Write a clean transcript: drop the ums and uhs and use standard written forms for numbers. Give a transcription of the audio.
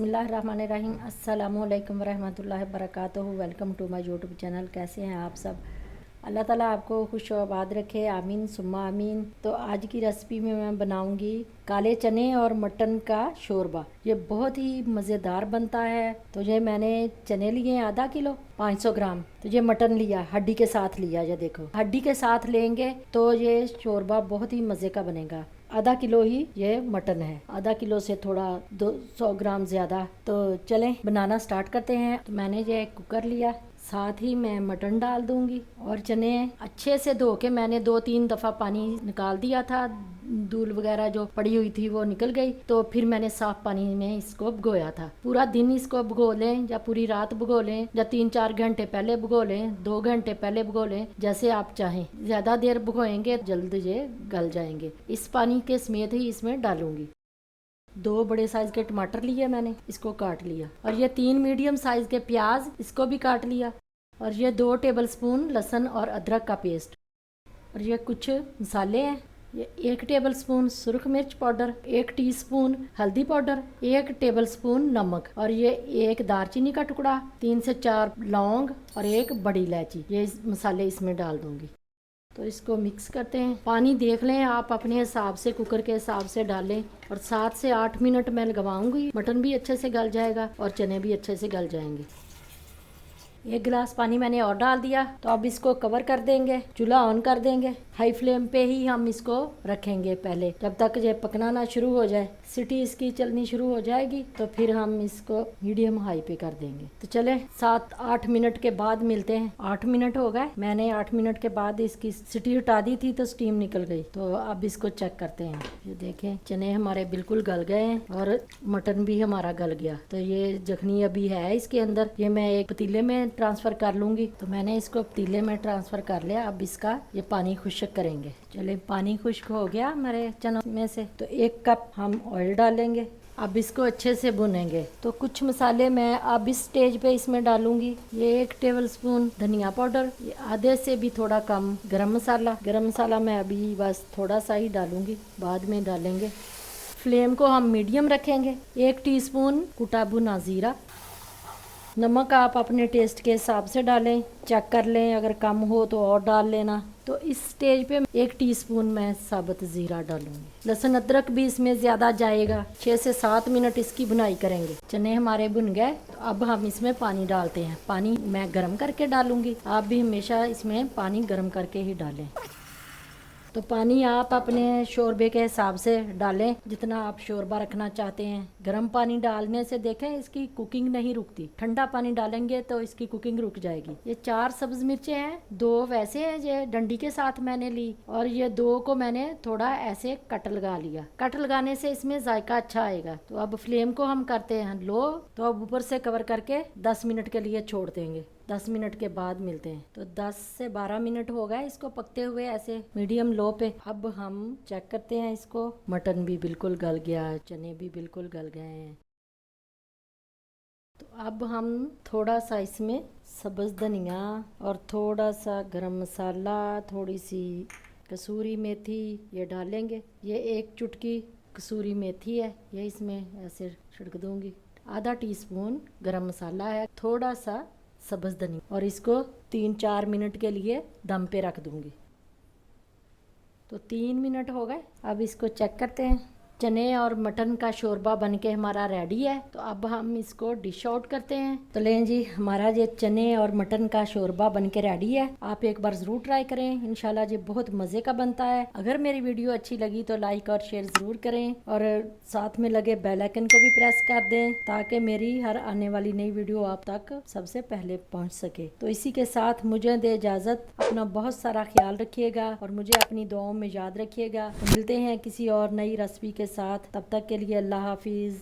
बिस्मिल्लाहिर्रहमानिर्रहीम। अस्सलामुअलैकुम वरहमतुल्लाहि वबरकातुहू। Welcome to my YouTube channel. कैसे हैं आप सब? अल्लाह ताला आपको खुश व आबाद रखे, आमीन सुम्मा आमीन। तो आज की रेसिपी में मैं बनाऊंगी काले चने और मटन का शोरबा। ये बहुत ही मज़ेदार बनता है। तो ये मैंने चने लिए हैं आधा किलो 500 ग्राम। तो ये मटन लिया, हड्डी के साथ लिया। ये देखो, हड्डी के साथ लेंगे तो ये शोरबा बहुत ही मज़े का बनेगा। आधा किलो ही ये मटन है, आधा किलो से थोड़ा 200 ग्राम ज़्यादा। तो चलें बनाना स्टार्ट करते हैं। तो मैंने ये कुकर लिया, साथ ही मैं मटन डाल दूंगी और चने अच्छे से धो के मैंने 2-3 दफ़ा पानी निकाल दिया था। धूल वगैरह जो पड़ी हुई थी वो निकल गई। तो फिर मैंने साफ पानी में इसको भिगोया था। पूरा दिन इसको भिगो लें या पूरी रात भिगो लें या 3-4 घंटे पहले भिगो लें, 2 घंटे पहले भिगो लें, जैसे आप चाहें। ज़्यादा देर भिगोएंगे जल्द ये गल जाएंगे। इस पानी के समेत ही इसमें डालूंगी। 2 बड़े साइज के टमाटर लिए मैंने, इसको काट लिया। और ये 3 मीडियम साइज के प्याज, इसको भी काट लिया। और ये 2 टेबलस्पून लहसुन और अदरक का पेस्ट। और ये कुछ मसाले हैं। ये 1 टेबलस्पून सुरख मिर्च पाउडर, 1 टीस्पून हल्दी पाउडर, 1 टेबलस्पून नमक, और ये 1 दालचीनी का टुकड़ा, 3 से 4 लौंग और 1 बड़ी इलायची। ये मसाले इसमें डाल दूंगी। तो इसको मिक्स करते हैं। पानी देख लें आप अपने हिसाब से, कुकर के हिसाब से डालें। और 7 से 8 मिनट मैं लगवाऊंगी। मटन भी अच्छे से गल जाएगा और चने भी अच्छे से गल जाएंगे। 1 गिलास पानी मैंने और डाल दिया। तो अब इसको कवर कर देंगे, चूल्हा ऑन कर देंगे। हाई फ्लेम पे ही हम इसको रखेंगे पहले, जब तक ये पकना ना शुरू हो जाए। सीटी इसकी चलनी शुरू हो जाएगी तो फिर हम इसको मीडियम हाई पे कर देंगे। तो चले 7-8 मिनट के बाद मिलते हैं। 8 मिनट हो गए। मैंने 8 मिनट के बाद इसकी सीटी हटा दी थी तो स्टीम निकल गई। तो अब इसको चेक करते हैं। ये देखें, चने हमारे बिल्कुल गल गए हैं और मटन भी हमारा गल गया। तो ये जखनी अभी है इसके अंदर, ये मैं एक पतीले में ट्रांसफर कर लूंगी। तो मैंने इसको पतीले में ट्रांसफर कर लिया। अब इसका ये पानी खुश्क करेंगे। चले, पानी खुश्क हो गया हमारे चनों में से। तो 1 कप हम ऑयल डालेंगे। अब इसको अच्छे से भुनेंगे। तो कुछ मसाले मैं अब इस स्टेज पे इसमें डालूंगी। ये 1 टेबलस्पून धनिया पाउडर, ये आधे से भी थोड़ा कम गरम मसाला। गरम मसाला मैं अभी बस थोड़ा सा ही डालूंगी, बाद में डालेंगे। फ्लेम को हम मीडियम रखेंगे। 1 टीस्पून कुटा भुना जीरा। नमक आप अपने टेस्ट के हिसाब से डालें, चेक कर लें, अगर कम हो तो और डाल लेना। तो इस स्टेज पे 1 टीस्पून मैं साबुत ज़ीरा डालूंगी। लहसुन अदरक भी इसमें ज़्यादा जाएगा। 6 से 7 मिनट इसकी भुनाई करेंगे। चने हमारे भुन गए। तो अब हम इसमें पानी डालते हैं। पानी मैं गर्म करके डालूंगी। आप भी हमेशा इसमें पानी गर्म करके ही डालें। तो पानी आप अपने शोरबे के हिसाब से डालें, जितना आप शोरबा रखना चाहते हैं। गर्म पानी डालने से देखें इसकी कुकिंग नहीं रुकती। ठंडा पानी डालेंगे तो इसकी कुकिंग रुक जाएगी। ये 4 सब्ज मिर्चें हैं, 2 वैसे हैं ये डंडी के साथ मैंने ली, और ये 2 को मैंने थोड़ा ऐसे कट लगा लिया। कट लगाने से इसमें जायका अच्छा आएगा। तो अब फ्लेम को हम करते हैं लो। तो अब ऊपर से कवर करके 10 मिनट के लिए छोड़ देंगे। 10 मिनट के बाद मिलते हैं। तो 10 से 12 मिनट हो गए इसको पकते हुए, ऐसे मीडियम लो पे। अब हम चेक करते हैं इसको। मटन भी बिल्कुल गल गया, चने भी बिल्कुल गल गए हैं। तो अब हम थोड़ा सा इसमें सब्ज़ धनिया और थोड़ा सा गरम मसाला, थोड़ी सी कसूरी मेथी ये डालेंगे। ये 1 चुटकी कसूरी मेथी है, ये इसमें ऐसे छिड़क दूंगी। आधा टीस्पून गरम मसाला है, थोड़ा सा सब्ज़ धनिया, और इसको 3-4 मिनट के लिए दम पे रख दूंगी। तो 3 मिनट हो गए। अब इसको चेक करते हैं। चने और मटन का शोरबा बनके हमारा रेडी है। तो अब हम इसको डिश आउट करते हैं। तो लें जी, हमारा ये चने और मटन का शोरबा बनके रेडी है। आप एक बार ज़रूर ट्राई करें, इंशाल्लाह ये बहुत मज़े का बनता है। अगर मेरी वीडियो अच्छी लगी तो लाइक और शेयर ज़रूर करें, और साथ में लगे बेल आइकन को भी प्रेस कर दें, ताकि मेरी हर आने वाली नई वीडियो आप तक सबसे पहले पहुँच सके। तो इसी के साथ मुझे दे इजाज़त। अपना बहुत सारा ख्याल रखिएगा और मुझे अपनी दुआओं में याद रखिएगा। तो मिलते हैं किसी और नई रेसिपी के साथ। तब तक के लिए अल्लाह हाफिज़।